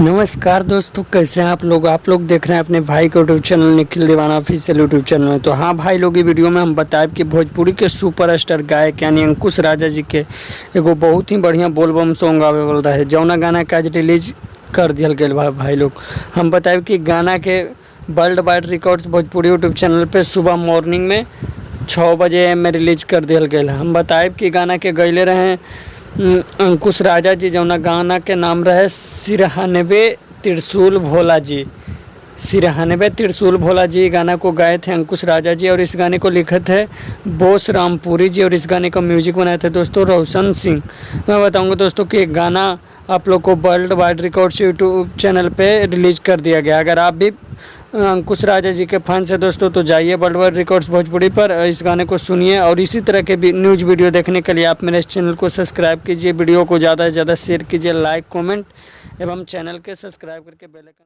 नमस्कार दोस्तों, कैसे हैं आप लोग देख रहे हैं अपने भाई के यूट्यूब चैनल निखिल दीवाना ऑफिशियल यूट्यूब चैनल में। तो हाँ भाई लोग, ये वीडियो में हम बताएं कि भोजपुरी के सुपरस्टार गायक यानी अंकुश राजा जी के एगो बहुत ही बढ़िया बोलबम सॉन्ग आवे वाला है, जौना गाना के आज रिलीज कर दिया गया भाई लोग। हम बताएं कि गाना के world wide records Bhojpuri YouTube channel पर सुबह मॉर्निंग में 6 बजे में रिलीज कर दिया गया। हम बताएं कि गाना के गैले रहे अंकुश राजा जी, जौना गाना के नाम रहे सिरहानवे त्रिशूल भोला जी। सिरहानवे त्रिशूल भोला जी गाना को गाए थे अंकुश राजा जी, और इस गाने को लिखे थे बोस रामपुरी जी, और इस गाने का म्यूजिक बनाए थे दोस्तों रोशन सिंह। मैं बताऊंगा दोस्तों कि गाना आप लोग को world wide records YouTube channel पे रिलीज कर दिया गया। अगर आप भी अंकुश राजा जी के फैंस हैं दोस्तों, तो जाइए वर्ल्ड वाइड रिकॉर्ड्स भोजपुरी पर, इस गाने को सुनिए। और इसी तरह के भी न्यूज़ वीडियो देखने के लिए आप मेरे इस चैनल को सब्सक्राइब कीजिए, वीडियो को ज़्यादा से ज़्यादा शेयर कीजिए, लाइक कमेंट एवं चैनल के सब्सक्राइब करके बेल आइकन